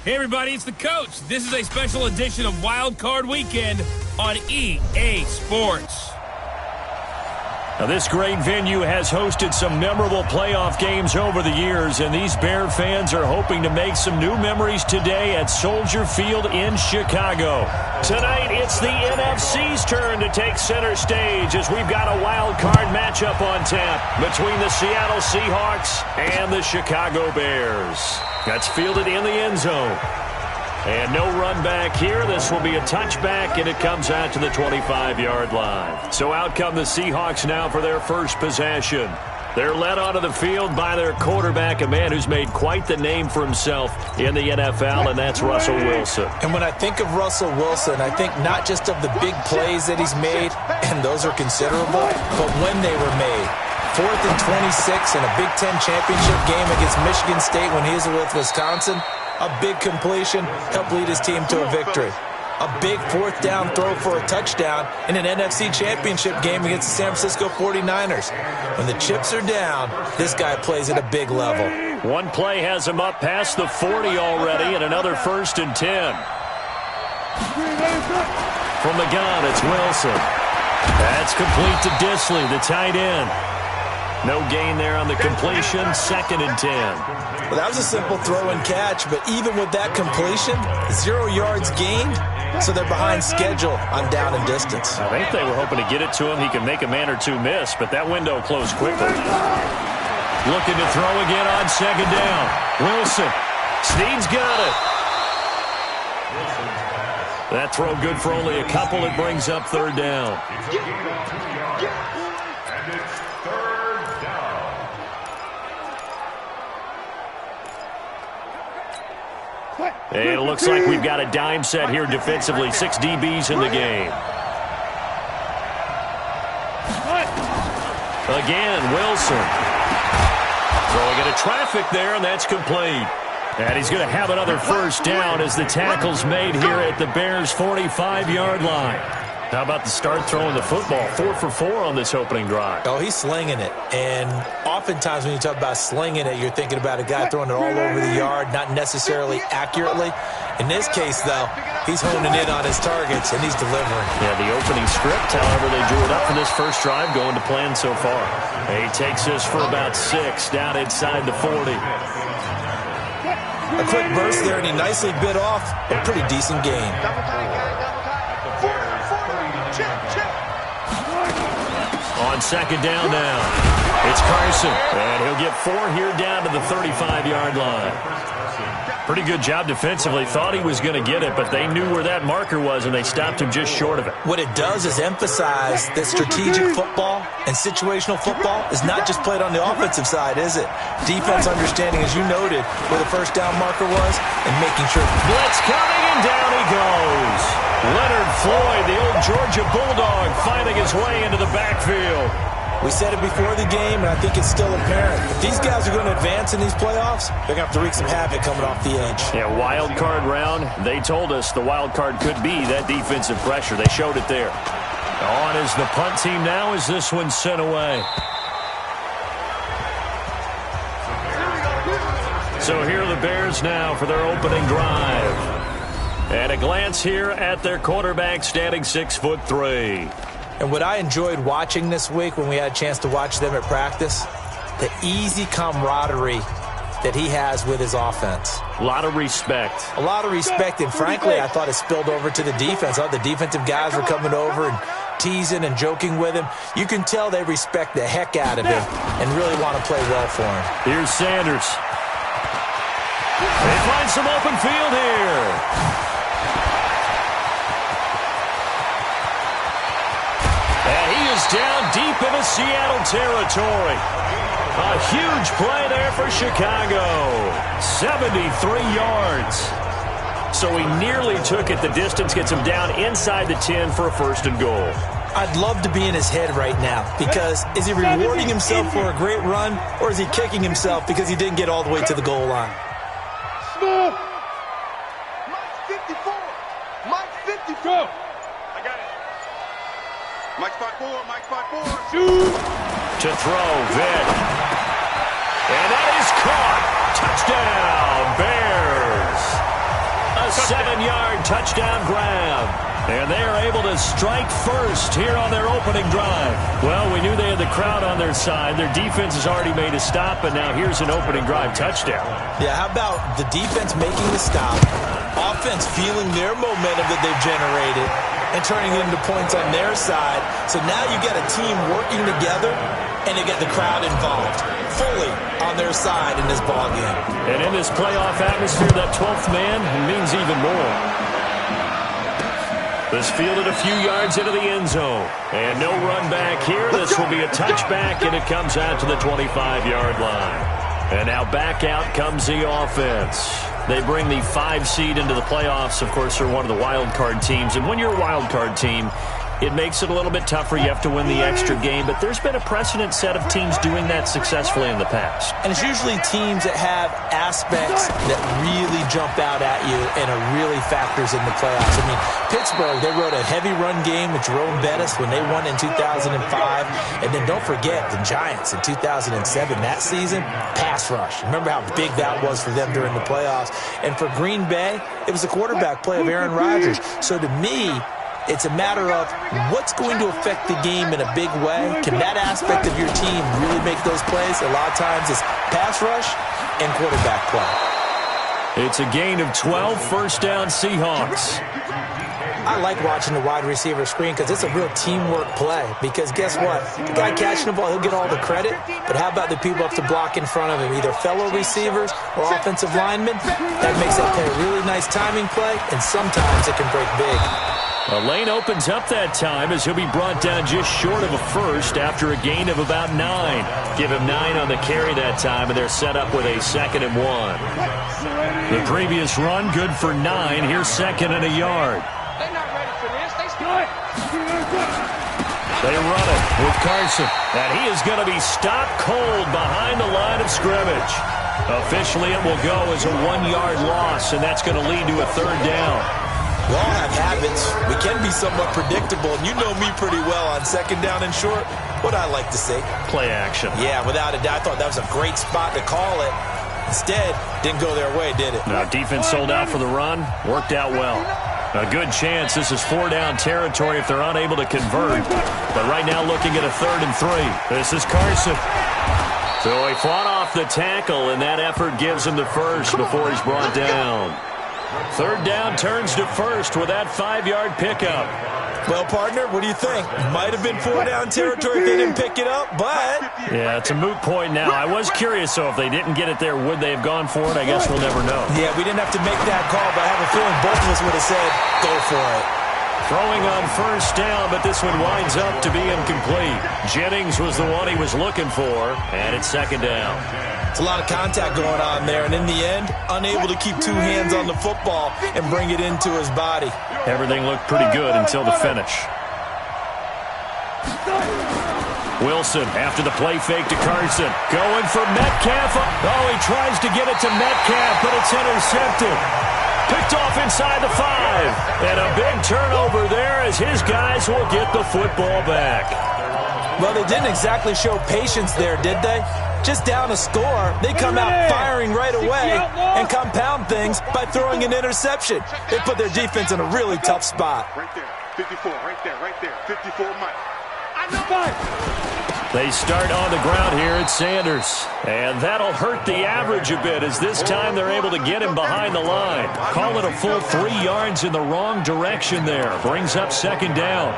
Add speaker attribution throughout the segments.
Speaker 1: Hey everybody, it's the coach. This is a special edition of Wild Card Weekend on EA Sports.
Speaker 2: Now, this great venue has hosted some memorable playoff games over the years, and these Bear fans are hoping to make some new memories today at Soldier Field in Chicago. Tonight, it's the NFC's turn to take center stage as we've got a wild card matchup on tap between the Seattle Seahawks and the Chicago Bears. That's fielded in the end zone. And no run back here. This will be a touchback, and it comes out to the 25-yard line. So out come the Seahawks now for their first possession. They're led onto the field by their quarterback, a man who's made quite the name for himself in the NFL, and that's Russell Wilson.
Speaker 3: And when I think of Russell Wilson, I think not just of the big plays that he's made, and those are considerable, but when they were made. 4th and 26 in a Big Ten championship game against Michigan State when he was with Wisconsin. A big completion helped lead his team to a victory. A big 4th down throw for a touchdown in an NFC championship game against the San Francisco 49ers. When the chips are down, this guy plays at a big level.
Speaker 2: One play has him up past the 40 already, and another 1st and 10. From the gun, it's Wilson. That's complete to Disley, the tight end. No gain there on the completion, 2nd and 10.
Speaker 3: Well, that was a simple throw and catch, but even with that completion, 0 yards gained, so they're behind schedule on down and distance.
Speaker 2: I think they were hoping to get it to him. He could make a man or two miss, but that window closed quickly. Looking to throw again on 2nd down. Wilson. Snead's got it. That throw good for only a couple. It brings up 3rd down. And it looks like we've got a dime set here defensively. 6 DBs in the game. Again, Wilson. Throwing into traffic there, and that's complete. And he's going to have another 1st down as the tackle's made here at the Bears' 45-yard line. How about the start throwing the football? 4 for 4 on this opening drive.
Speaker 3: Oh, he's slinging it. And oftentimes when you talk about slinging it, you're thinking about a guy throwing it all over the yard, not necessarily accurately. In this case, though, he's honing in on his targets, and he's delivering.
Speaker 2: Yeah, the opening script, however, they drew it up for this first drive, going to plan so far. He takes this for about 6 down inside the 40.
Speaker 3: A quick burst there, and he nicely bit off a pretty decent gain.
Speaker 2: On 2nd down now, it's Carson, and he'll get 4 here down to the 35-yard line. Pretty good job defensively. Thought he was going to get it, but they knew where that marker was, and they stopped him just short of it.
Speaker 3: What it does is emphasize that strategic football and situational football is not just played on the offensive side, is it? Defense understanding, as you noted, where the 1st down marker was, and making sure.
Speaker 2: Blitz coming, and down he goes. Leonard Floyd, the old Georgia Bulldog, finding his way into the backfield.
Speaker 3: We said it before the game, and I think it's still apparent. If these guys are going to advance in these playoffs, they're going to have to wreak some havoc coming off the edge.
Speaker 2: Yeah, wild card round. They told us the wild card could be that defensive pressure. They showed it there. On is the punt team now as this one's sent away. So here are the Bears now for their opening drive. And a glance here at their quarterback, standing 6'3".
Speaker 3: And what I enjoyed watching this week when we had a chance to watch them at practice, the easy camaraderie that he has with his offense.
Speaker 2: A lot of respect.
Speaker 3: A lot of respect, and frankly, I thought it spilled over to the defense. I thought the defensive guys were coming over and teasing and joking with him. You can tell they respect the heck out of him and really want to play well for him.
Speaker 2: Here's Sanders. They find some open field here. Down deep into Seattle territory. A huge play there for Chicago. 73 yards. So he nearly took it the distance, gets him down inside the 10 for a 1st and goal.
Speaker 3: I'd love to be in his head right now, because is he rewarding himself for a great run, or is he kicking himself because he didn't get all the way to the goal line?
Speaker 4: Mike 54. Mike 54. Mike 5-4, Mike 5-4. Shoot!
Speaker 2: To throw, Vick. And that is caught. Touchdown, Bears. touchdown grab. And they are able to strike first here on their opening drive. Well, we knew they had the crowd on their side. Their defense has already made a stop, and now here's an opening drive touchdown.
Speaker 3: Yeah, how about the defense making the stop, offense feeling their momentum that they've generated, and turning it into points on their side. So now you got a team working together, and they get the crowd involved fully on their side in this ball game.
Speaker 2: And in this playoff atmosphere, that 12th man means even more. This fielded a few yards into the end zone. And no run back here. This will be a touchback, and it comes out to the 25-yard line. And now back out comes the offense. They bring the 5 seed into the playoffs. Of course, they're one of the wild card teams. And when you're a wild card team, it makes it a little bit tougher. You have to win the extra game. But there's been a precedent set of teams doing that successfully in the past.
Speaker 3: And it's usually teams that have aspects that really jump out at you and are really factors in the playoffs. I mean, Pittsburgh, they rode a heavy run game with Jerome Bettis when they won in 2005. And then don't forget the Giants in 2007. That season, pass rush. Remember how big that was for them during the playoffs. And for Green Bay, it was a quarterback play of Aaron Rodgers. So to me, it's a matter of what's going to affect the game in a big way. Can that aspect of your team really make those plays? A lot of times it's pass rush and quarterback play.
Speaker 2: It's a gain of 12, first down Seahawks.
Speaker 3: I like watching the wide receiver screen because it's a real teamwork play. Because guess what? The guy catching the ball, he'll get all the credit. But how about the people up to block in front of him? Either fellow receivers or offensive linemen. That makes that play a really nice timing play, and sometimes it can break big.
Speaker 2: A lane opens up that time as he'll be brought down just short of a first after a gain of about 9. Give him 9 on the carry that time, and they're set up with a 2nd and 1. The previous run, good for 9. Here's 2nd and a yard.
Speaker 4: They're not ready for this.
Speaker 2: They run it with Carson, and he is going to be stopped cold behind the line of scrimmage. Officially, it will go as a 1-yard loss, and that's going to lead to a 3rd down.
Speaker 3: We all have habits. We can be somewhat predictable, and you know me pretty well on 2nd down and short. What I like to say?
Speaker 2: Play action.
Speaker 3: Yeah, without a doubt. I thought that was a great spot to call it. Instead, didn't go their way, did it?
Speaker 2: Now, defense sold out for the run. Worked out well. A good chance this is 4-down territory if they're unable to convert. But right now looking at a 3rd and 3. This is Carson. So he fought off the tackle, and that effort gives him the first before he's brought down. 3rd down turns to first with that 5-yard pickup.
Speaker 3: Well, partner, what do you think? Might have been 4-down territory if they didn't pick it up, but...
Speaker 2: Yeah, it's a moot point now. I was curious, so if they didn't get it there, would they have gone for it? I guess we'll never know.
Speaker 3: Yeah, we didn't have to make that call, but I have a feeling both of us would have said, go for it.
Speaker 2: Throwing on 1st down, but this one winds up to be incomplete. Jennings was the one he was looking for, and it's 2nd down.
Speaker 3: It's a lot of contact going on there, and in the end, unable to keep 2 hands on the football and bring it into his body.
Speaker 2: Everything looked pretty good until the finish. Wilson, after the play fake to Carson, going for Metcalf. Oh, he tries to get it to Metcalf, but it's intercepted. Picked off inside the 5. And a big turnover there as his guys will get the football back.
Speaker 3: Well, they didn't exactly show patience there, did they? Just down a score, they come out firing right away and compound things by throwing an interception. They put their defense in a really tough spot.
Speaker 4: Right there. 54, right there. 54, Mike.
Speaker 2: They start on the ground here at Sanders. And that'll hurt the average a bit as this time they're able to get him behind the line. Call it a full 3 yards in the wrong direction there. Brings up 2nd down.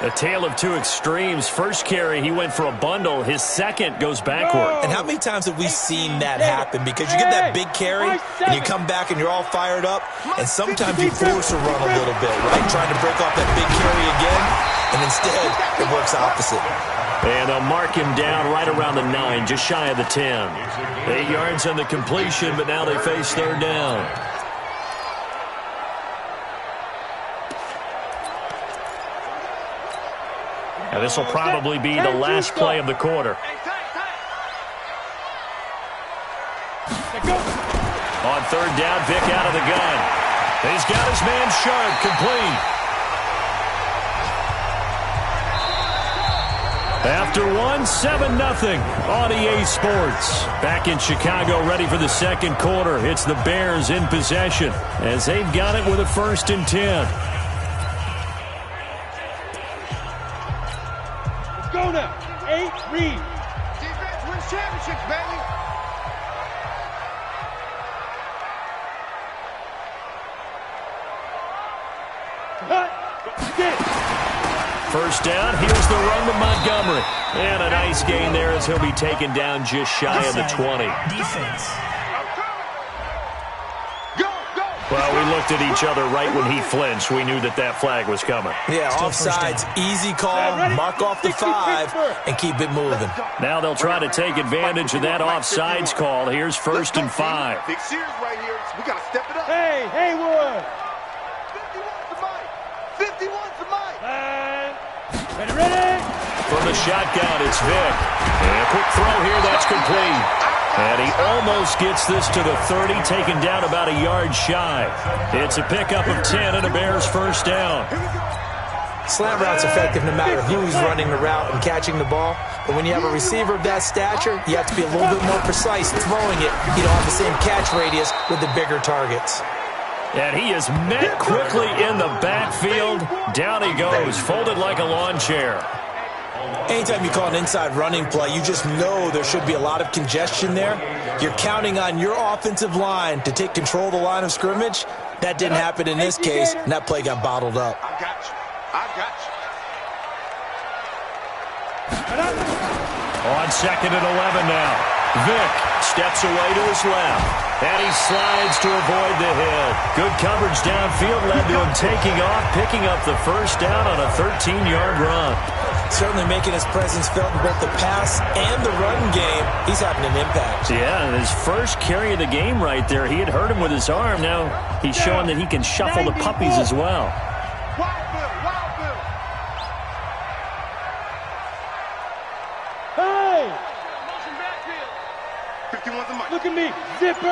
Speaker 2: A tale of 2 extremes. First carry, he went for a bundle. His second goes backward.
Speaker 3: And how many times have we seen that happen? Because you get that big carry, and you come back and you're all fired up, and sometimes you force a run a little bit, right? Trying to break off that big carry again, and instead it works opposite.
Speaker 2: And they'll mark him down right around the 9, just shy of the 10. 8 yards on the completion, but now they face 3rd down. And this will probably be the last play of the quarter. On 3rd down, Vick out of the gun. He's got his man Sharp, complete. After one, 7-0 on EA Sports. Back in Chicago, ready for the second quarter. It's the Bears in possession as they've got it with a 1st and 10.
Speaker 4: Let's go now. 8, read. Defense wins championships, baby.
Speaker 2: First down, here's the run to Montgomery. And a nice gain there as he'll be taken down just shy of the 20.
Speaker 5: Defense.
Speaker 2: Well, we looked at each other right when he flinched. We knew that flag was coming.
Speaker 3: Yeah, offsides, easy call, mark off the 5, and keep it moving.
Speaker 2: Now they'll try to take advantage of that offsides call. Here's 1st and 5.
Speaker 4: Big series right here. We got to step it up.
Speaker 5: Hey, Haywood.
Speaker 4: 51's the mic.
Speaker 5: Ready.
Speaker 2: From the shotgun, it's Vick. And a quick throw here, that's complete. And he almost gets this to the 30, taken down about a yard shy. It's a pickup of 10 and a Bears 1st down.
Speaker 3: Slant route's effective no matter who's running the route and catching the ball. But when you have a receiver of that stature, you have to be a little bit more precise throwing it. You don't have the same catch radius with the bigger targets.
Speaker 2: And he is met quickly in the backfield. Down he goes, folded like a lawn chair.
Speaker 3: Anytime you call an inside running play, you just know there should be a lot of congestion there. You're counting on your offensive line to take control of the line of scrimmage. That didn't happen in this case, and that play got bottled up.
Speaker 4: I got you.
Speaker 2: On 2nd and 11 now. Vick steps away to his left. And he slides to avoid the hit. Good coverage downfield led to him taking off, picking up the 1st down on a 13-yard run.
Speaker 3: Certainly making his presence felt in both the pass and the run game. He's having an impact.
Speaker 2: Yeah, and his first carry of the game right there, he had hurt him with his arm. Now he's showing that he can shuffle the puppies as well.
Speaker 4: Wild Bill.
Speaker 5: Hey,
Speaker 4: 51's the mic.
Speaker 5: look at me. Zipper.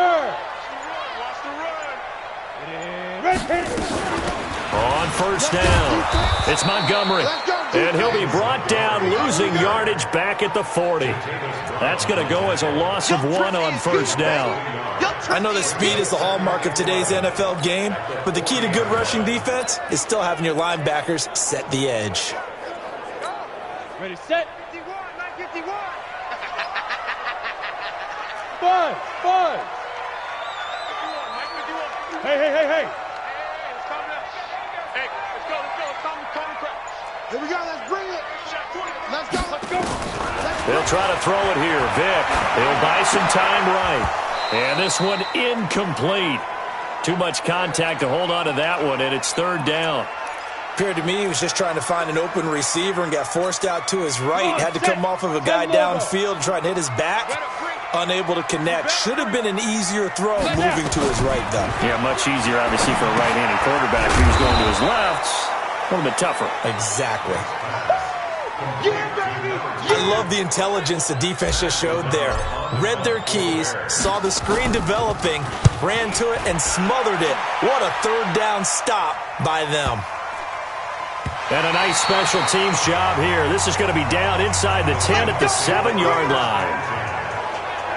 Speaker 4: Watch the run.
Speaker 2: On 1st down, it's Montgomery. And he'll be brought down, losing yardage back at the 40. That's going to go as a loss of 1 on 1st down.
Speaker 3: I know that speed is the hallmark of today's NFL game, but the key to good rushing defense is still having your linebackers set the edge.
Speaker 5: Ready, set.
Speaker 4: 51, 951.
Speaker 5: Five.
Speaker 4: 51,
Speaker 5: Hey.
Speaker 4: Hey, let's go. Call me crap. Here we go, let's bring it. Let's go.
Speaker 2: They'll try to throw it here. Vick, he'll buy some time right. And this one incomplete. Too much contact to hold on to that one, and it's 3rd down.
Speaker 3: Appeared to me he was just trying to find an open receiver and got forced out to his right. Had to come off of a guy downfield, try to hit his back. Unable to connect. Should have been an easier throw moving to his right, though.
Speaker 2: Yeah, much easier, obviously, for a right-handed quarterback. He was going to his left. A little bit tougher.
Speaker 3: Exactly. I love the intelligence the defense just showed there. Read their keys, saw the screen developing, ran to it, and smothered it. What a 3rd down stop by them.
Speaker 2: And a nice special teams job here. This is going to be down inside the 10 at the 7-yard line.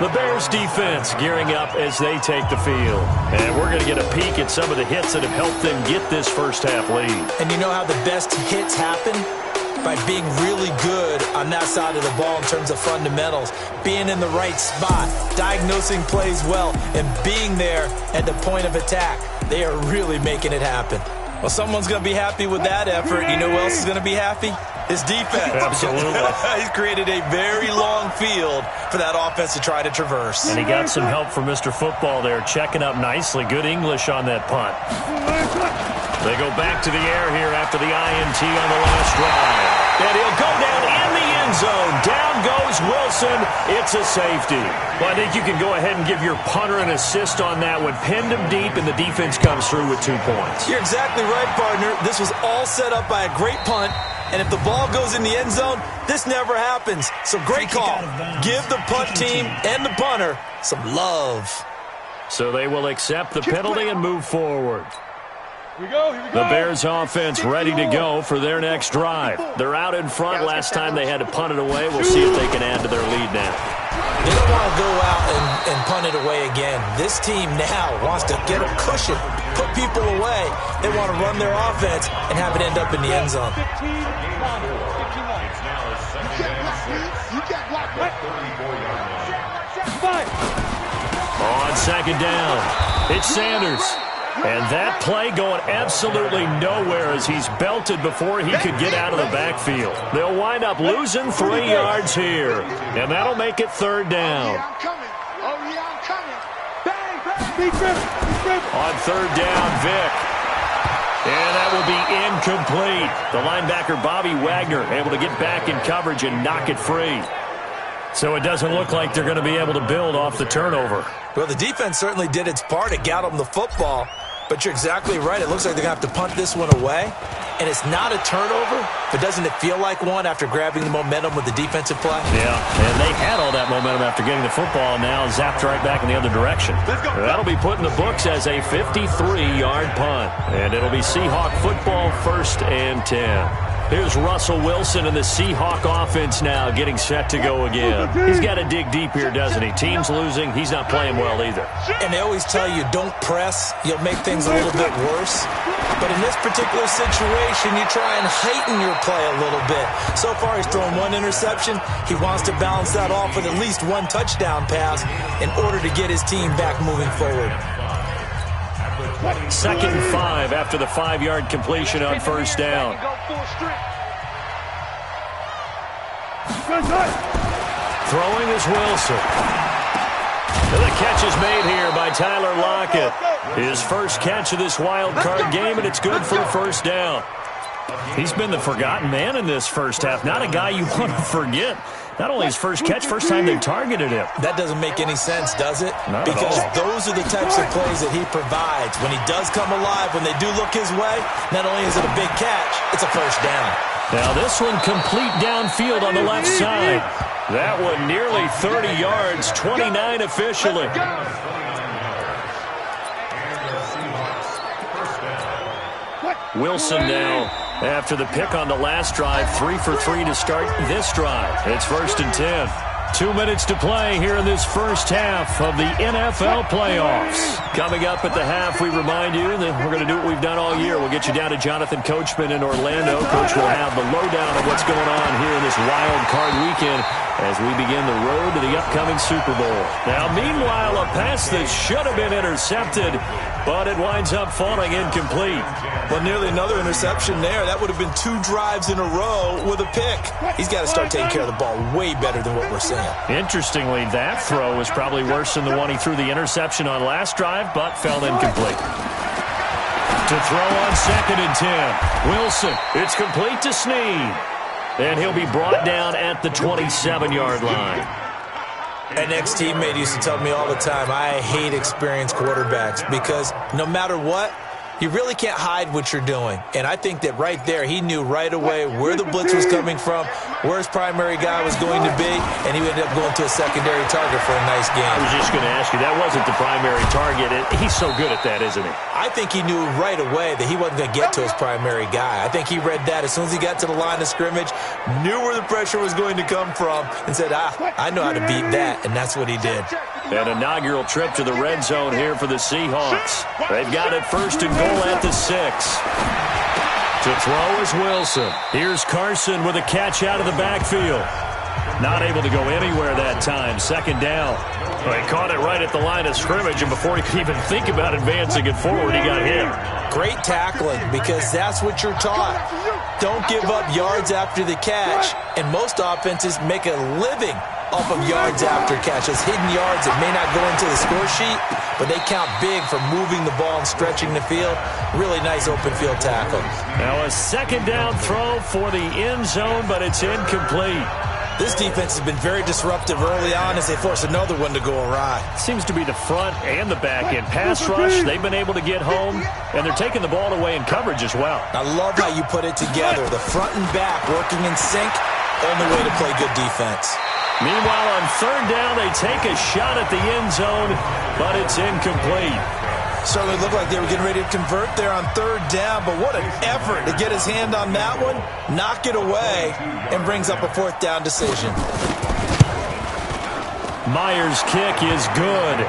Speaker 2: The Bears defense gearing up as they take the field. And we're going to get a peek at some of the hits that have helped them get this first-half lead.
Speaker 3: And you know how the best hits happen? By being really good on that side of the ball in terms of fundamentals. Being in the right spot, diagnosing plays well, and being there at the point of attack. They are really making it happen. Well, someone's going to be happy with that effort. You know who else is going to be happy? His defense.
Speaker 2: Absolutely.
Speaker 3: He's created a very long field for that offense to try to traverse.
Speaker 2: And he got some help from Mr. Football there, checking up nicely. Good English on that punt. They go back to the air here after the INT on the last drive. And he'll go down in the end zone. Down goes Wilson. It's a safety. Well, I think you can go ahead and give your punter an assist on that one. Pinned him deep, and the defense comes through with 2 points.
Speaker 3: You're exactly right, partner. This was all set up by a great punt. And if the ball goes in the end zone, this never happens. So great call. Give the punt team and the punter some love.
Speaker 2: So they will accept the penalty and move forward.
Speaker 5: Here we go.
Speaker 2: The Bears offense ready to go for their next drive. They're out in front. Last time they had to punt it away. We'll see if they can add to their lead now.
Speaker 3: They don't want to go out and punt it away again. This team now wants to get a cushion, put people away. They want to run their offense and have it end up in the end zone.
Speaker 2: On second down, it's Sanders. And that play going absolutely nowhere as he's belted before he could get out of the backfield. They'll wind up losing 3 yards here. And that'll make it third down. On third down, Vic. And that will be incomplete. The linebacker, Bobby Wagner, able to get back in coverage and knock it free. So it doesn't look like they're going to be able to build off the turnover.
Speaker 3: Well, the defense certainly did its part. It got them the football. But you're exactly right. It looks like they're going to have to punt this one away. And it's not a turnover, but doesn't it feel like one after grabbing the momentum with the defensive play?
Speaker 2: Yeah, and they had all that momentum after getting the football, now zapped right back in the other direction. That'll be put in the books as a 53-yard punt. And it'll be Seahawk football, 1st and 10. Here's Russell Wilson and the Seahawk offense now getting set to go again. He's got to dig deep here, doesn't he? Team's losing. He's not playing well either.
Speaker 3: And they always tell you, don't press. You'll make things a little bit worse. But in this particular situation, you try and heighten your play a little bit. So far, he's thrown 1 interception. He wants to balance that off with at least 1 touchdown pass in order to get his team back moving forward.
Speaker 2: 2nd and 5 after the 5-yard completion on first down. Throwing is Wilson. And the catch is made here by Tyler Lockett. His first catch of this wild card game, and it's good for first down. He's been the forgotten man in this first half. Not a guy you want to forget. Not only his first catch, first time they targeted him.
Speaker 3: That doesn't make any sense, does it?
Speaker 2: Not
Speaker 3: because
Speaker 2: at all.
Speaker 3: Those are the types of plays that he provides. When he does come alive, when they do look his way, not only is it a big catch, it's a first down.
Speaker 2: Now this one complete downfield on the left side. That one nearly 30 yards, 29 officially. Wilson now, after the pick on the last drive, 3 for 3 to start this drive. It's 1st and 10. 2 minutes to play here in this first half of the NFL playoffs. Coming up at the half, we remind you that we're going to do what we've done all year. We'll get you down to Jonathan Coachman in Orlando. Coach will have the lowdown of what's going on here in this wild card weekend as we begin the road to the upcoming Super Bowl. Now, meanwhile, a pass that should have been intercepted, but it winds up falling incomplete.
Speaker 3: Well, nearly another interception there. That would have been 2 drives in a row with a pick. He's got to start taking care of the ball way better than what we're seeing.
Speaker 2: Interestingly, that throw was probably worse than the one he threw the interception on last drive, but fell incomplete. To throw on 2nd and 10. Wilson, it's complete to Snead. And he'll be brought down at the 27-yard line.
Speaker 3: An ex-teammate used to tell me all the time, I hate experienced quarterbacks because no matter what, you really can't hide what you're doing. And I think that right there, he knew right away where the blitz was coming from, where his primary guy was going to be, and he ended up going to a secondary target for a nice game.
Speaker 2: I was just going to ask you, that wasn't the primary target. He's so good at that, isn't he?
Speaker 3: I think he knew right away that he wasn't going to get to his primary guy. I think he read that as soon as he got to the line of scrimmage, knew where the pressure was going to come from, and said, I know how to beat that, and that's what he did.
Speaker 2: An inaugural trip to the red zone here for the Seahawks. They've got it 1st and goal at the 6. To throw is Wilson. Here's Carson with a catch out of the backfield. Not able to go anywhere that time. 2nd down. Well, he caught it right at the line of scrimmage, and before he could even think about advancing it forward, he got hit.
Speaker 3: Great tackling, because that's what you're taught. Don't give up yards after the catch, and most offenses make a living off of yards after catch. Those hidden yards that may not go into the score sheet, but they count big for moving the ball and stretching the field. Really nice open field tackle.
Speaker 2: Now a 2nd down throw for the end zone, but it's incomplete.
Speaker 3: This defense has been very disruptive early on as they force another one to go awry.
Speaker 2: Seems to be the front and the back end. Pass rush, they've been able to get home, and they're taking the ball away in coverage as well.
Speaker 3: I love how you put it together. The front and back working in sync, only way to play good defense.
Speaker 2: Meanwhile, on 3rd down, they take a shot at the end zone, but it's incomplete.
Speaker 3: Certainly looked like they were getting ready to convert there on third down, but what an effort to get his hand on that one, knock it away, and brings up a fourth down decision.
Speaker 2: Myers' kick is good.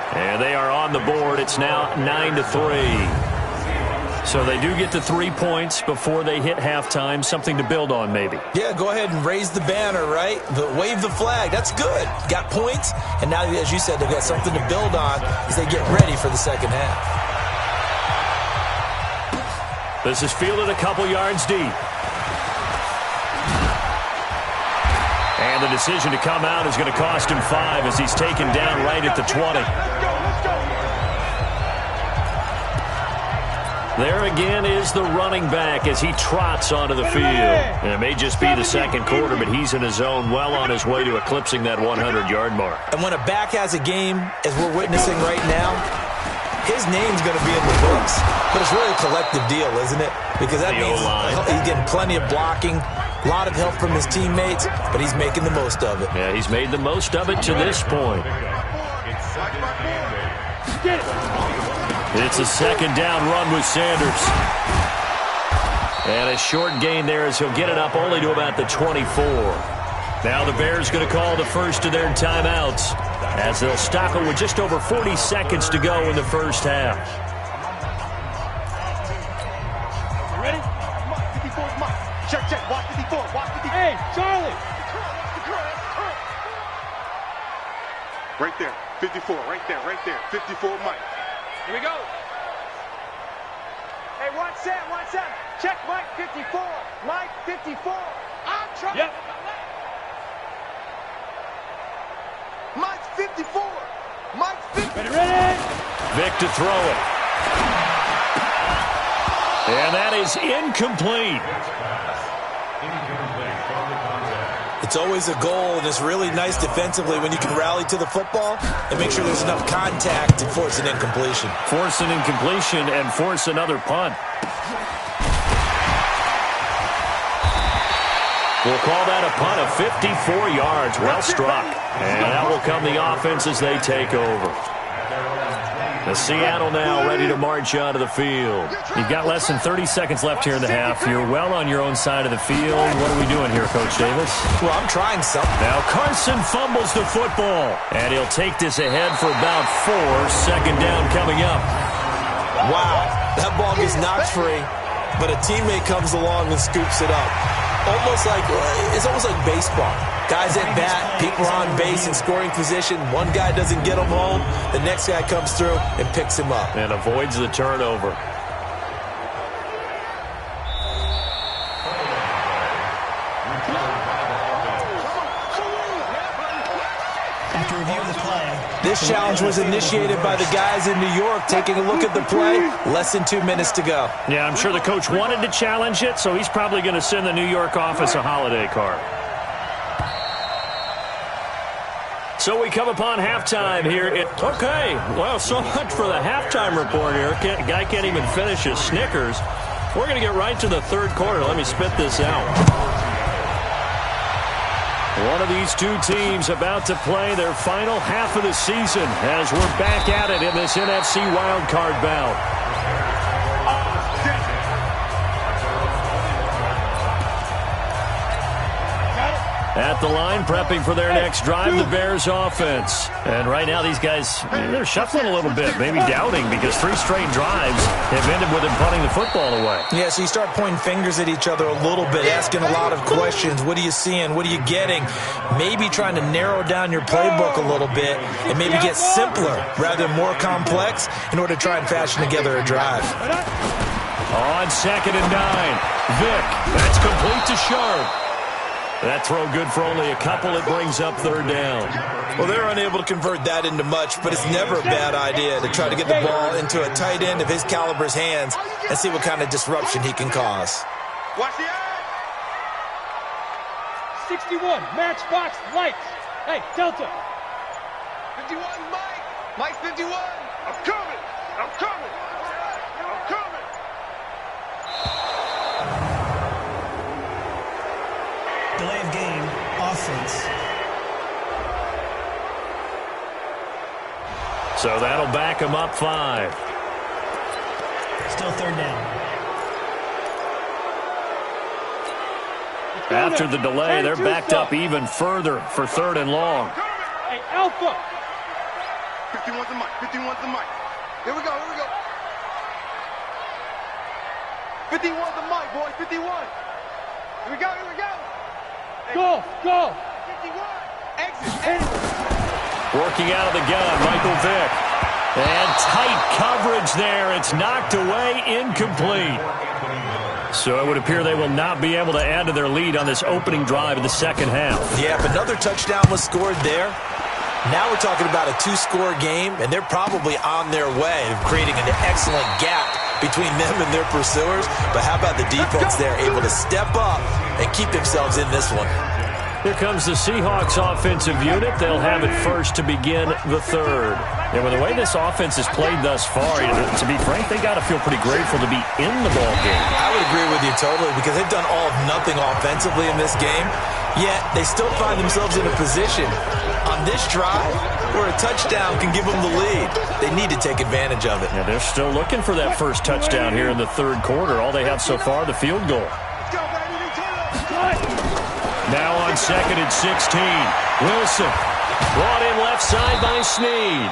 Speaker 2: And they are on the board. It's now 9-3. So they do get the 3 points before they hit halftime. Something to build on, maybe.
Speaker 3: Yeah, go ahead and raise the banner, right? Wave the flag. That's good. Got points, and now, as you said, they've got something to build on as they get ready for the second half.
Speaker 2: This is fielded a couple yards deep. And the decision to come out is going to cost him 5 as he's taken down right at the 20. There again is the running back as he trots onto the field. And it may just be the second quarter, but he's in his zone, well on his way to eclipsing that 100-yard mark.
Speaker 3: And when a back has a game, as we're witnessing right now, his name's going to be in the books. But it's really a collective deal, isn't it? Because that means he's getting plenty of blocking, a lot of help from his teammates, but he's making the most of it.
Speaker 2: Yeah, he's made the most of it to this point. It's a second down run with Sanders. And a short gain there as he'll get it up only to about the 24. Now the Bears going to call the first of their timeouts as they'll stop it with just over 40 seconds to go in the first half.
Speaker 4: Ready? 54 is Mike. Check. Watch 54. Watch 54.
Speaker 5: Hey, Charlie.
Speaker 4: Right there. 54. Right there. 54 Mike.
Speaker 5: Here we go.
Speaker 6: Hey, watch Sam. Check Mike 54. Mike 54. I'm trying.
Speaker 5: Yep.
Speaker 6: Mike's 54. Mike's 54.
Speaker 5: Ready.
Speaker 2: Vic to throw it. And that is incomplete.
Speaker 3: It's always a goal, and it's really nice defensively when you can rally to the football and make sure there's enough contact to force an incompletion.
Speaker 2: Force an incompletion and force another punt. We'll call that a punt of 54 yards. Well struck. And that will come the offense as they take over. The Seattle now ready to march onto the field.
Speaker 1: You've got less than 30 seconds left here in the half. You're well on your own side of the field. What are we doing here, Coach Davis?
Speaker 3: Well, I'm trying something.
Speaker 2: Now Carson fumbles the football. And he'll take this ahead for about 4. Second down coming up.
Speaker 3: Wow, that ball gets knocked free, but a teammate comes along and scoops it up. It's almost like baseball. Guys at bat, people are on base in scoring position. One guy doesn't get him home. The next guy comes through and picks him up.
Speaker 2: And avoids the turnover.
Speaker 7: After reviewing the play,
Speaker 3: This challenge was initiated by the guys in New York. Taking a look at the play, less than 2 minutes to go.
Speaker 2: Yeah, I'm sure the coach wanted to challenge it, so he's probably going to send the New York office a holiday card. So we come upon halftime here. Okay, well, so much for the halftime report here. Guy can't even finish his Snickers. We're going to get right to the third quarter. Let me spit this out. One of these two teams about to play their final half of the season as we're back at it in this NFC wildcard bout. At the line, prepping for their next drive, the Bears offense. And right now, these guys, they're shuffling a little bit, maybe doubting, because 3 straight drives have ended with them punting the football away.
Speaker 3: Yeah, so you start pointing fingers at each other a little bit, asking a lot of questions. What are you seeing? What are you getting? Maybe trying to narrow down your playbook a little bit and maybe get simpler rather than more complex in order to try and fashion together a drive.
Speaker 2: On 2nd and 9, Vic, that's complete to Sharp. That throw good for only a couple. It brings up 3rd down.
Speaker 3: Well, they're unable to convert that into much, but it's never a bad idea to try to get the ball into a tight end of his caliber's hands and see what kind of disruption he can cause.
Speaker 4: Watch the eye.
Speaker 5: 61, matchbox, lights. Hey, Delta.
Speaker 6: 51, Mike. Mike 51.
Speaker 4: I'm coming. I'm coming. I'm coming.
Speaker 7: delay of game, offense.
Speaker 2: So that'll back him up 5.
Speaker 7: Still third down.
Speaker 2: After the delay, they're backed up even further for 3rd and long.
Speaker 5: Hey, Alpha.
Speaker 4: 51's the mic. 51's the mic. Here we go. Here we go. 51's the mic, boys. 51. Here we go. Here we go.
Speaker 5: Go. Go.
Speaker 4: 51. Exit.
Speaker 2: Working out of the gun, Michael Vick. And tight coverage there. It's knocked away, incomplete. So it would appear they will not be able to add to their lead on this opening drive of the second half.
Speaker 3: Yeah, if another touchdown was scored there, now we're talking about a 2-score game, and they're probably on their way of creating an excellent gap between them and their pursuers. But how about the defense there, able to step up and keep themselves in this one?
Speaker 2: Here comes the Seahawks offensive unit. They'll have it first to begin the 3rd. And with the way this offense has played thus far, to be frank, they got to feel pretty grateful to be in the ball game.
Speaker 3: I would agree with you totally, because they've done all of nothing offensively in this game, yet they still find themselves in a position on this drive where a touchdown can give them the lead. They need to take advantage of it.
Speaker 2: Yeah, they're still looking for that first touchdown here in the 3rd quarter. All they have so far, the field goal. Now on 2nd and 16. Wilson brought in left side by Snead.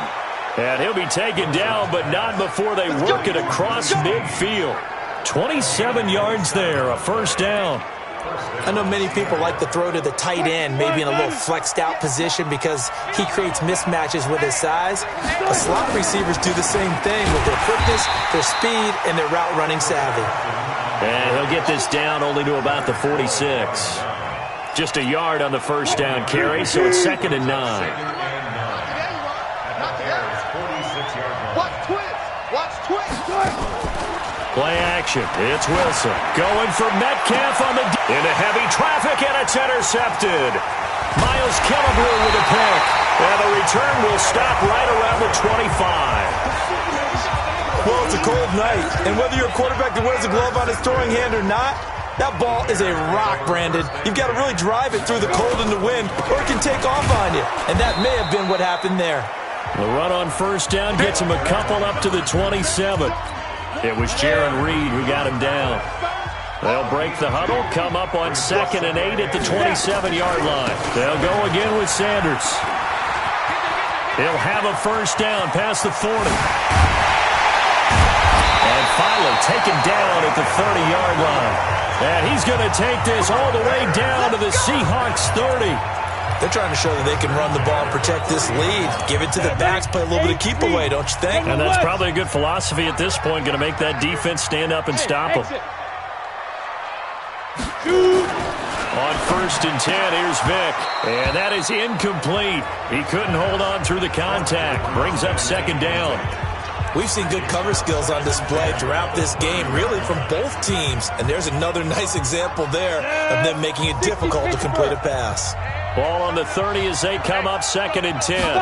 Speaker 2: And he'll be taken down, but not before they work it across midfield. 27 yards there, a first down.
Speaker 3: I know many people like to throw to the tight end, maybe in a little flexed out position because he creates mismatches with his size. But slot receivers do the same thing with their quickness, their speed, and their route running savvy.
Speaker 2: And he'll get this down only to about the 46. Just a yard on the first down carry, so it's 2nd and 9.
Speaker 4: Watch twist. Watch twist.
Speaker 2: Play action. It's Wilson going for Metcalf on the into heavy traffic, and it's intercepted. Miles Killebrew with a pick, and the return will stop right around the 25.
Speaker 3: Well, it's a cold night, and whether you're a quarterback that wears a glove on his throwing hand or not, that ball is a rock, Brandon. You've got to really drive it through the cold and the wind, or it can take off on you. And that may have been what happened there.
Speaker 2: The run on first down gets him a couple up to the 27. It was Jaron Reed who got him down. They'll break the huddle, come up on 2nd and 8 at the 27-yard line. They'll go again with Sanders. He'll have a first down past the 40. And finally taken down at the 30-yard line. And he's going to take this all the way down to the Seahawks 30.
Speaker 3: They're trying to show that they can run the ball and protect this lead. Give it to the backs, play a little bit of keep away, don't you think?
Speaker 2: And that's probably a good philosophy at this point, going to make that defense stand up and stop them. On 1st and 10, here's Vick. And that is incomplete. He couldn't hold on through the contact. Brings up 2nd down.
Speaker 3: We've seen good cover skills on display throughout this game, really from both teams. And there's another nice example there of them making it difficult to complete a pass.
Speaker 2: Ball on the 30 as they come up 2nd and 10.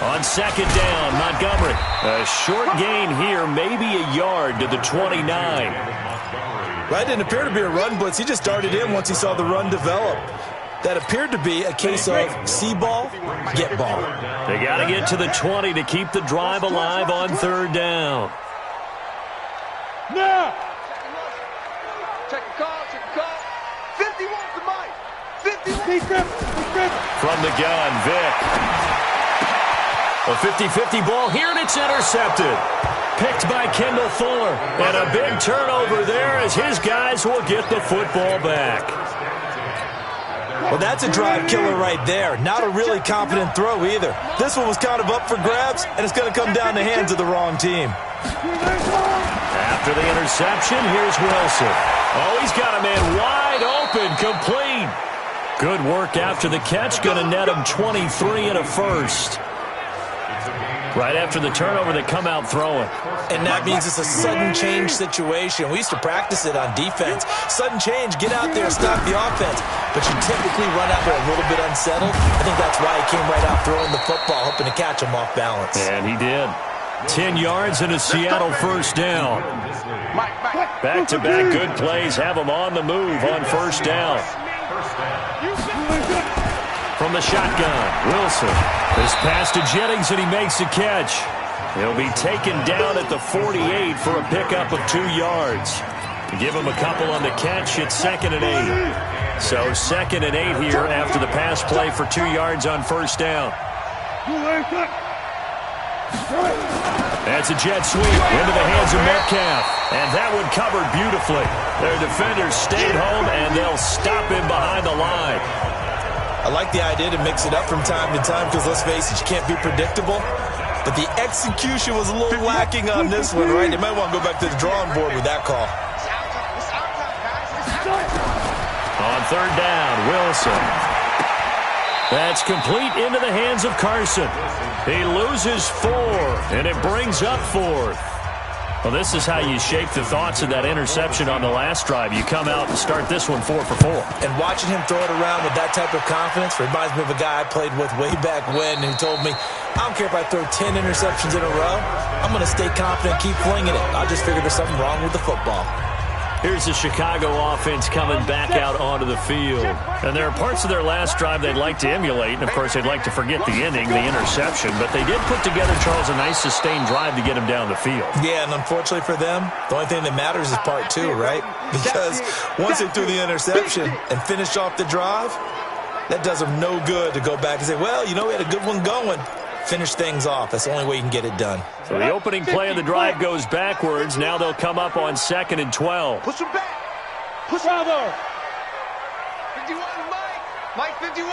Speaker 2: On 2nd down, Montgomery. A short gain here, maybe a yard to the 29.
Speaker 3: Right, didn't appear to be a run blitz. He just darted in once he saw the run develop. That appeared to be a case of see ball, get ball.
Speaker 2: They got to get to the 20 to keep the drive alive on 3rd down.
Speaker 5: Now.
Speaker 4: Check the call. Check the call. 51's the mic. 51.
Speaker 2: From the gun, Vick. A 50-50 ball here, and it's intercepted. Picked by Kendall Fuller. And a big turnover there as his guys will get the football back.
Speaker 3: Well, that's a drive killer right there. Not a really confident throw either. This one was kind of up for grabs, and it's going to come down the hands of the wrong team.
Speaker 2: After the interception, here's Wilson. Oh, he's got a man wide open, complete. Good work after the catch. Going to net him 23 and a first. Right after the turnover, they come out throwing.
Speaker 3: And that means it's a sudden change situation. We used to practice it on defense. Sudden change, get out there, stop the offense. But you typically run out there a little bit unsettled. I think that's why he came right out throwing the football, hoping to catch him off balance.
Speaker 2: And he did. 10 yards and a Seattle first down. Back-to-back good plays have him on the move on first down. From the shotgun, Wilson. This pass to Jennings, and he makes the catch. He'll be taken down at the 48 for a pickup of 2 yards. Give him a couple on the catch. It's 2nd and 8. So 2nd and 8 here after the pass play for 2 yards on first down. That's a jet sweep into the hands of Metcalf. And that one covered beautifully. Their defenders stayed home, and they'll stop him behind the line.
Speaker 3: I like the idea to mix it up from time to time because, let's face it, you can't be predictable. But the execution was a little lacking on this one, right? They might want to go back to the drawing board with that call.
Speaker 2: On third down, Wilson. That's complete into the hands of Carson. He loses 4, and it brings up 4th. Well, this is how you shake the thoughts of that interception on the last drive. You come out and start this one 4 for 4.
Speaker 3: And watching him throw it around with that type of confidence reminds me of a guy I played with way back when who told me, I don't care if I throw 10 interceptions in a row. I'm going to stay confident, keep flinging it. I just figured there's something wrong with the football.
Speaker 2: Here's the Chicago offense coming back out onto the field. And there are parts of their last drive they'd like to emulate. And, of course, they'd like to forget the inning, the interception. But they did put together, Charles, a nice sustained drive to get him down the field.
Speaker 3: Yeah, and unfortunately for them, the only thing that matters is part 2, right? Because once they threw the interception and finished off the drive, that does them no good to go back and say, well, you know, we had a good one going. Finish things off. That's the only way you can get it done.
Speaker 2: So the opening play of the drive goes backwards. Now they'll come up on 2nd and 12.
Speaker 4: Push him back. Push him. 51, Mike. Mike 51.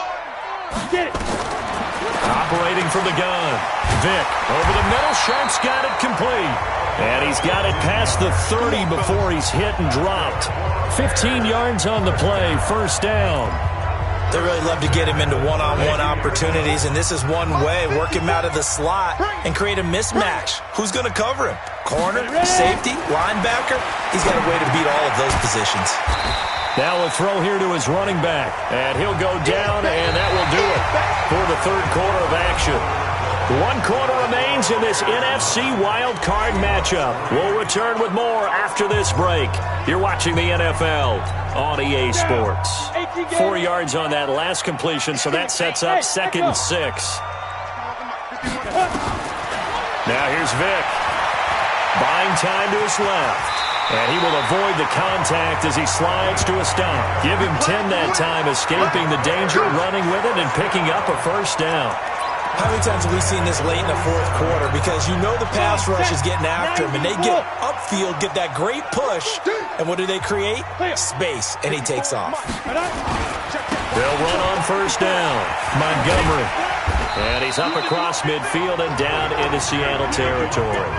Speaker 5: Get it.
Speaker 2: Operating from the gun. Vick over the middle. Sharp's got it complete. And he's got it past the 30 before he's hit and dropped. 15 yards on the play. First down.
Speaker 3: They really love to get him into one-on-one opportunities, and this is one way. Work him out of the slot and create a mismatch. Who's going to cover him? Corner, safety, linebacker? He's got a way to beat all of those positions.
Speaker 2: Now a throw here to his running back, and he'll go down, and that will do it for the third quarter of action. 1 quarter remains in this NFC Wild Card matchup. We'll return with more after this break. You're watching the NFL on EA Sports. 4 yards on that last completion, so that sets up 2nd and 6. Now here's Vick. Buying time to his left. And he will avoid the contact as he slides to a stop. Give him 10 that time, escaping the danger, running with it, and picking up a first down.
Speaker 3: How many times have we seen this late in the fourth quarter? Because you know the pass rush is getting after him, and they get upfield, get that great push, and what do they create? Space, and he takes off.
Speaker 2: They'll run on first down. Montgomery. And he's up across midfield and down into Seattle territory.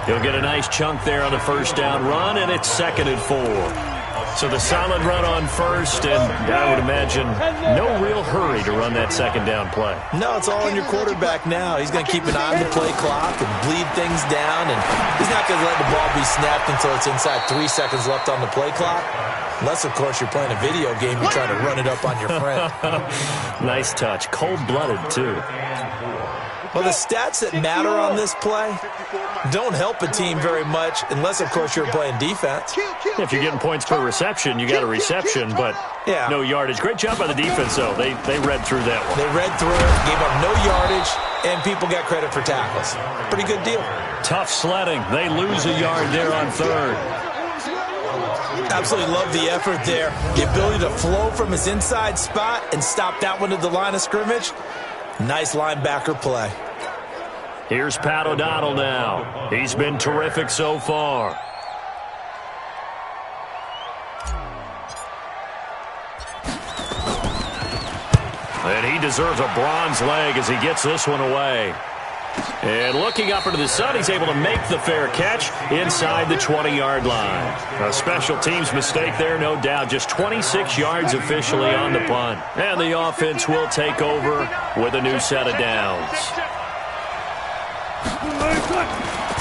Speaker 2: He'll get a nice chunk there on the first down run, and it's 2nd and 4. So the solid run on first, and I would imagine no real hurry to run that second down play.
Speaker 3: No, it's all on your quarterback now. He's going to keep an eye on the play clock and bleed things down, and he's not going to let the ball be snapped until it's inside 3 seconds left on the play clock. Unless, of course, you're playing a video game, you're trying to run it up on your friend.
Speaker 2: Nice touch. Cold-blooded, too.
Speaker 3: Well, the stats that matter on this play don't help a team very much unless, of course, you're playing defense.
Speaker 2: If you're getting points per reception, you got a reception, but no yardage. Great job by the defense, though. They read through that one.
Speaker 3: They read through it, gave up no yardage, and people got credit for tackles. Pretty good deal.
Speaker 2: Tough sledding. They lose a yard there on third.
Speaker 3: Absolutely love the effort there. The ability to flow from his inside spot and stop that one at the line of scrimmage. Nice linebacker play.
Speaker 2: Here's Pat O'Donnell now. He's been terrific so far. And he deserves a bronze leg as he gets this one away. And looking up into the sun, he's able to make the fair catch inside the 20-yard line. A special teams mistake there, no doubt. Just 26 yards officially on the punt. And the offense will take over with a new set of downs.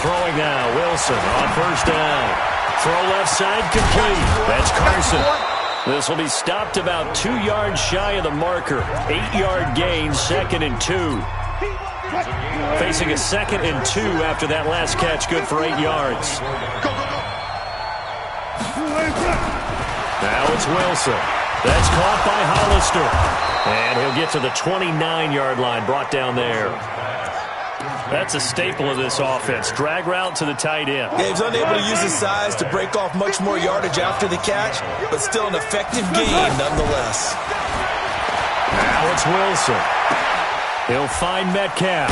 Speaker 2: Throwing now, Wilson on first down. Throw left side complete. That's Carson. This will be stopped about 2 yards shy of the marker. 8-yard gain, 2nd and 2. Facing a 2nd and 2 after that last catch, good for 8 yards. Now it's Wilson. That's caught by Hollister. And he'll get to the 29-yard line, brought down there. That's a staple of this offense. Drag route to the tight end.
Speaker 3: Yeah, he's unable to use his size to break off much more yardage after the catch, but still an effective gain nonetheless.
Speaker 2: Now it's Wilson. He'll find Metcalf.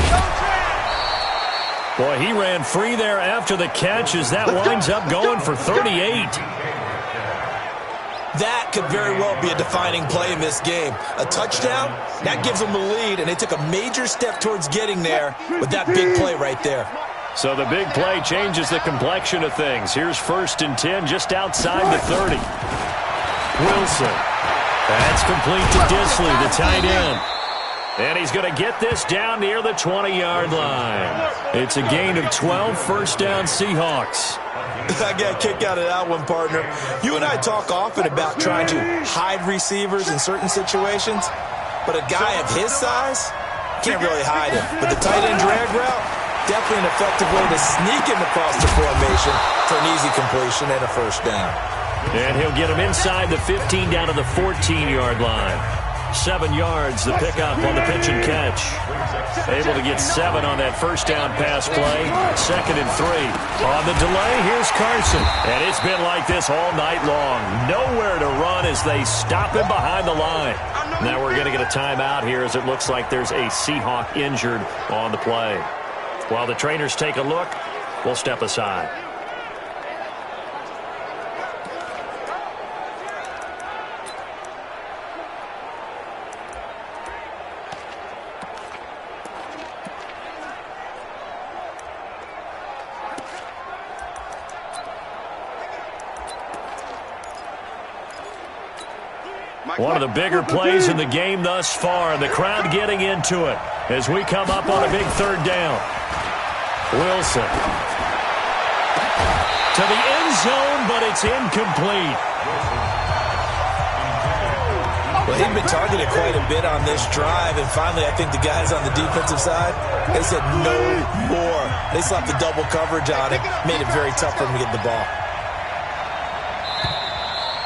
Speaker 2: Boy, he ran free there after the catch as that winds up going for 38.
Speaker 3: That could very well be a defining play in this game. A touchdown, that gives them the lead, and they took a major step towards getting there with that big play right there.
Speaker 2: So the big play changes the complexion of things. Here's 1st and 10 just outside the 30. Wilson. That's complete to Disley, the tight end. And he's going to get this down near the 20-yard line. It's a gain of 12, first down Seahawks.
Speaker 3: I got a kick out of that one, partner. You and I talk often about trying to hide receivers in certain situations, but a guy of his size can't really hide him. But the tight end drag route, definitely an effective way to sneak him across the formation for an easy completion and a first down.
Speaker 2: And he'll get him inside the 15 down to the 14-yard line. 7 yards, the pickup on the pitch and catch. Able to get 7 on that first down pass play. 2nd and 3. On the delay, here's Carson. And it's been like this all night long. Nowhere to run as they stop him behind the line. Now we're going to get a timeout here as it looks like there's a Seahawk injured on the play. While the trainers take a look, we'll step aside. One of the bigger plays in the game thus far, and the crowd getting into it as we come up on a big 3rd down. Wilson. To the end zone, but it's incomplete.
Speaker 3: Well, he'd been targeted quite a bit on this drive, and finally I think the guys on the defensive side, they said no more. They slapped the double coverage on it, made it very tough for him to get the ball.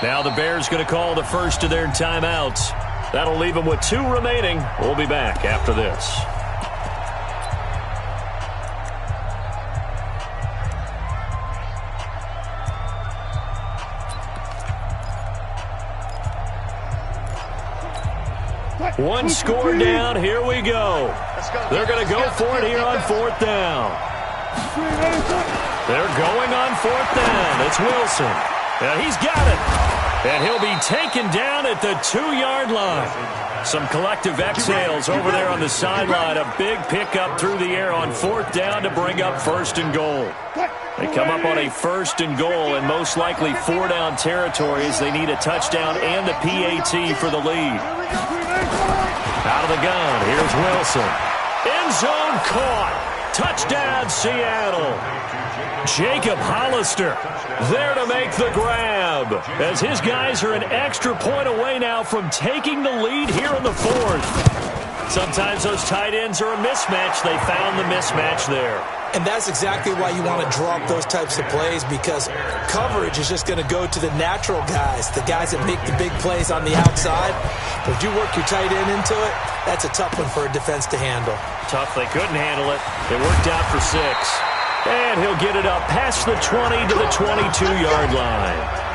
Speaker 2: Now the Bears going to call the first of their timeouts. That'll leave them with 2 remaining. We'll be back after this. One score down. Here we go. They're going to go for it here on 4th down. They're going on 4th down. It's Wilson. He's got it. And he'll be taken down at the 2-yard line. Some collective exhales over there on the sideline. A big pickup through the air on 4th down to bring up 1st and goal. They come up on a 1st and goal and most likely 4-down territory as they need a touchdown and the PAT for the lead. Out of the gun, here's Wilson. End zone caught. Touchdown, Seattle. Jacob Hollister there to make the grab as his guys are an extra point away now from taking the lead here in the 4th. Sometimes those tight ends are a mismatch. They found the mismatch there.
Speaker 3: And that's exactly why you want to draw up those types of plays, because coverage is just going to go to the natural guys, the guys that make the big plays on the outside. But if you work your tight end into it, that's a tough one for a defense to handle.
Speaker 2: Tough. They couldn't handle it. It worked out for 6. And he'll get it up past the 20 to the 22-yard line.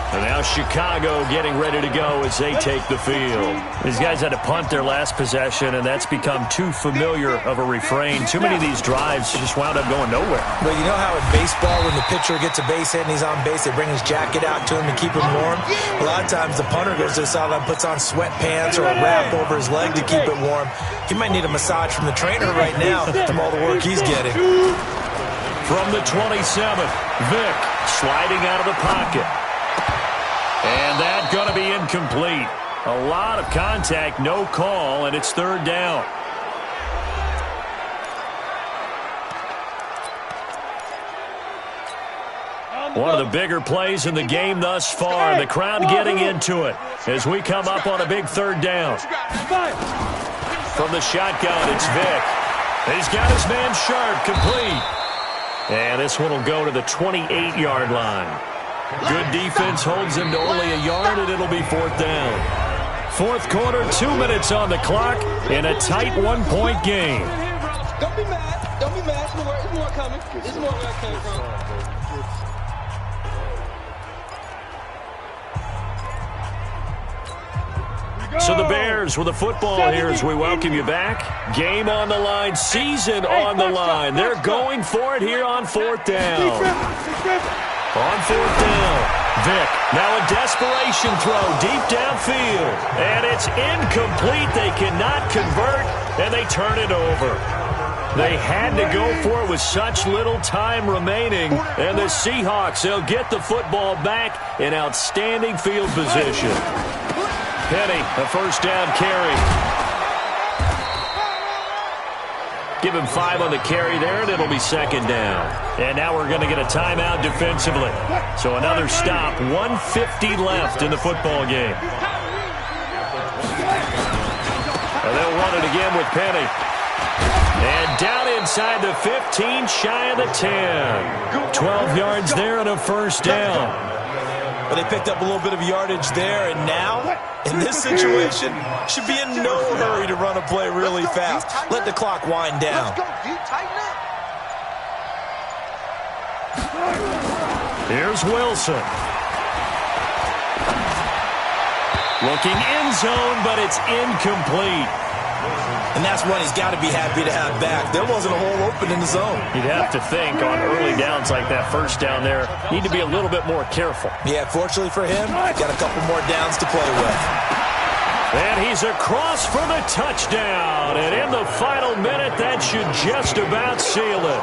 Speaker 2: And now Chicago getting ready to go as they take the field. These guys had to punt their last possession, and that's become too familiar of a refrain. Too many of these drives just wound up going nowhere.
Speaker 3: Well, you know how in baseball when the pitcher gets a base hit and he's on base, they bring his jacket out to him to keep him warm? A lot of times the punter goes to the sideline, puts on sweatpants or a wrap over his leg to keep it warm. He might need a massage from the trainer right now from all the work he's getting.
Speaker 2: From the 27th, Vick sliding out of the pocket. And that's going to be incomplete. A lot of contact, no call, and it's 3rd down. One of the bigger plays in the game thus far. The crowd getting into it as we come up on a big 3rd down. From the shotgun, it's Vick. He's got his man Sharp complete. And this one will go to the 28-yard line. Good defense holds him to only a yard, and it'll be 4th down. Fourth quarter, 2 minutes on the clock in a tight 1-point game.
Speaker 4: Don't be mad. Don't be mad. There's more coming. There's more where I came from.
Speaker 2: So the Bears with the football here as we welcome you back. Game on the line, season on the line. They're going for it here on fourth down. On fourth down, Vick. Now a desperation throw deep downfield. And it's incomplete. They cannot convert, and they turn it over. They had to go for it with such little time remaining. And the Seahawks, they'll get the football back in outstanding field position. Penny, a first down carry. Give him 5 on the carry there, and it'll be second down. And now we're going to get a timeout defensively. So another stop, 1:50 left in the football game. And they'll run it again with Penny. And down inside the 15, shy of the 10. 12 yards there and a first down.
Speaker 3: But they picked up a little bit of yardage there, and now, in this situation, should be in no hurry to run a play really fast. Let the clock wind down.
Speaker 4: Let's go, dude. Tighten up.
Speaker 2: Here's Wilson. Looking end zone, but it's incomplete.
Speaker 3: And that's one he's got to be happy to have back. There wasn't a hole open in the zone.
Speaker 2: You'd have to think on early downs like that, first down there, need to be a little bit more careful.
Speaker 3: Yeah, fortunately for him, got a couple more downs to play with.
Speaker 2: And he's across for the touchdown. And in the final minute, that should just about seal it.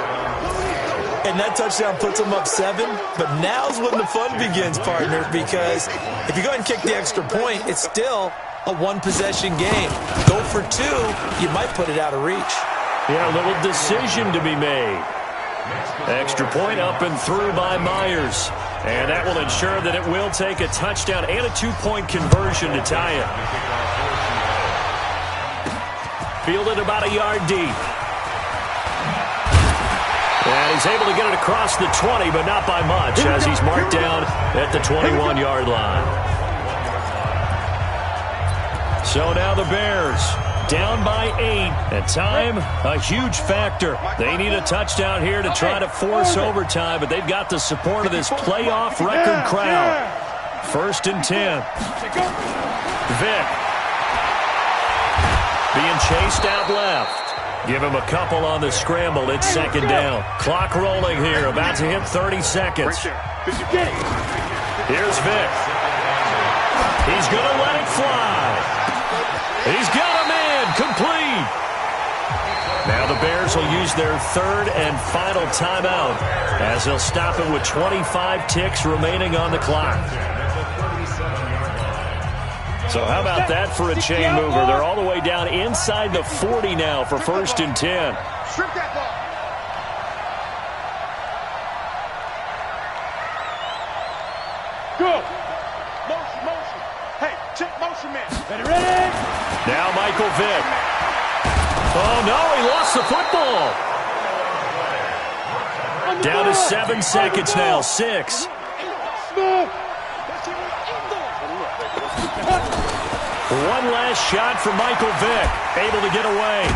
Speaker 3: And that touchdown puts them up 7. But now's when the fun begins, partner, because if you go ahead and kick the extra point, it's still a one-possession game. Go for 2, you might put it out of reach.
Speaker 2: Yeah, a little decision to be made. Extra point up and through by Myers. And that will ensure that it will take a touchdown and a 2-point conversion to tie it. Fielded about a yard deep. And he's able to get it across the 20, but not by much, as he's marked down at the 21-yard line. So now the Bears down by 8. At time, a huge factor. They need a touchdown here to try to force overtime, but they've got the support of this playoff record crowd. First and 10. Vick. Being chased out left. Give him a couple on the scramble. It's second down. Clock rolling here. About to hit 30 seconds. Here's Vick. He's going to let it fly. He's got a man complete. Now the Bears will use their third and final timeout as they'll stop it with 25 ticks remaining on the clock. So how about that for a chain mover? They're all the way down inside the 40 now for first and 10.
Speaker 4: Shrimp that ball.
Speaker 5: Go.
Speaker 6: Motion. Hey, check motion, man.
Speaker 5: Ready?
Speaker 2: Now Michael Vick. Oh, no, he lost the football. Down to 7 seconds now, 6. One last shot for Michael Vick. Able to get away.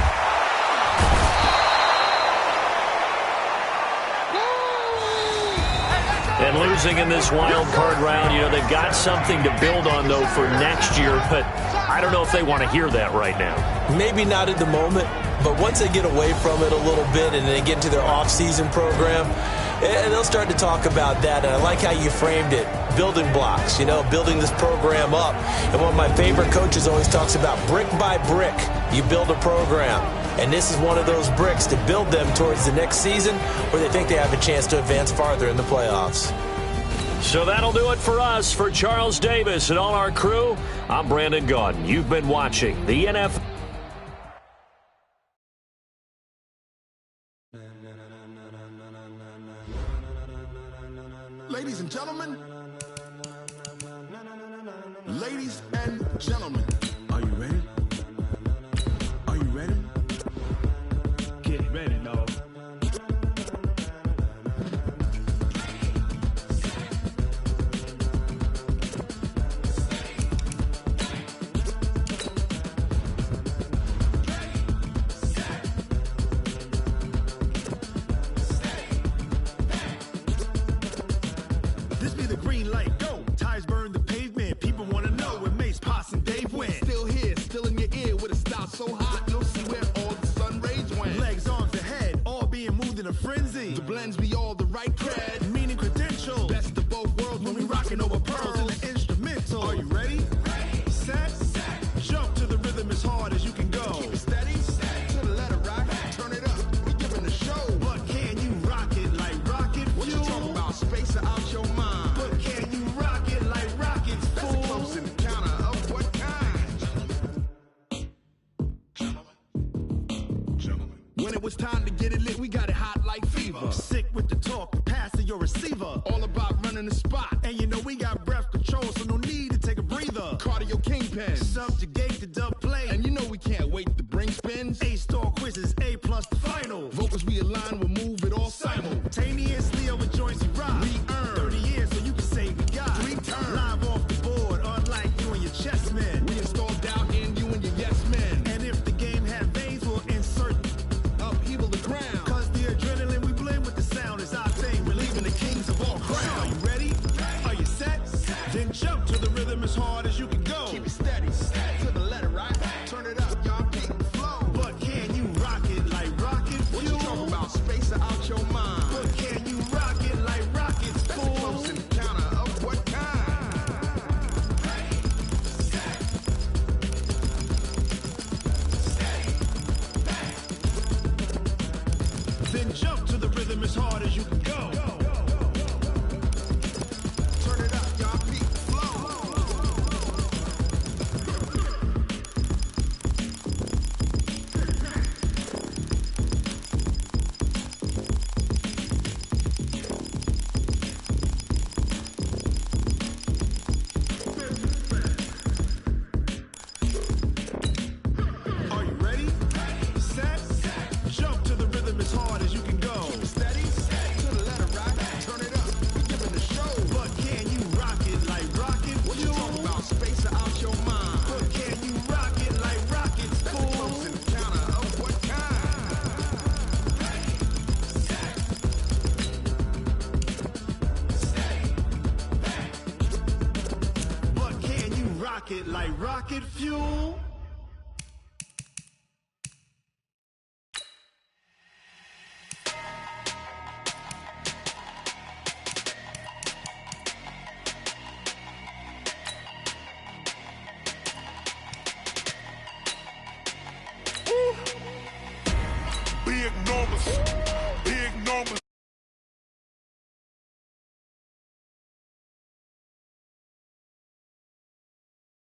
Speaker 2: And losing in this wild card round, you know, they've got something to build on, though, for next year. But I don't know if they want to hear that right now.
Speaker 3: Maybe not at the moment, but once they get away from it a little bit and they get into their off-season program, and they'll start to talk about that. And I like how you framed it. Building blocks, you know, building this program up. And one of my favorite coaches always talks about brick by brick, you build a program. And this is one of those bricks to build them towards the next season where they think they have a chance to advance farther in the playoffs.
Speaker 2: So that'll do it for us. For Charles Davis and all our crew, I'm Brandon Gaudin. You've been watching the NFL.
Speaker 8: Ladies and gentlemen, are you ready? Are you ready? Get ready, dog. frenzy. The blends be all the right cred, meaning credentials. Best of both worlds when we rockin' over pearls and the instrumental. Are you ready? Ready. Set. Jump to the rhythm as hard as you can go. Keep it steady. To the letter right. Turn it up. We giving the show. But can you rock it like rocket fuel? What you talking about? Space or out your mind? But can you rock it like rockets, fool? That's a close encounter of what kind? Gentlemen. When it was time to get it lit, we got it hot like fever. Sick with the talk, the pass to your receiver. All about running the spot. And you know we got breath control, so no need to take a breather. Cardio kingpin. Subjugate the dub play. And you know we can't wait to bring spins. A-star quizzes, A+ the final. Vocals we align, we'll move it all simultaneously over joints we rock. We earn 30 years, so you can say we got 3 turns. Live off the board, unlike you and your chess men. We install doubt in you and your yes men. And if the game had veins, we'll insert upheaval the ground. Cause the adrenaline we blend with the sound is our thing. Relieving the kings of all crowns. Are you ready? Are you set? Then jump to the rhythm as hard as you can go. Keep it steady. To the letter right. Turn it up, y'all. Keep it flow. But can you rock it like rocket fuel? What you talking about? Space or out your mind? But can you rock it like rockets, fool? That's a close encounter of what kind? Then jump to the rhythm as hard as you can go. Turn it up, y'all. Keep it flow. Are you ready? Set. Jump to the rhythm as hard as you can go. Steady. To the letter right. Turn it up. We giving the show. But can you rock it like rocket fuel? What you talking about? Space or out your mind? But can you rock it like rockets, fool? That's a close encounter of what kind? But can you rock it like rocket fuel?
Speaker 9: Big numbers.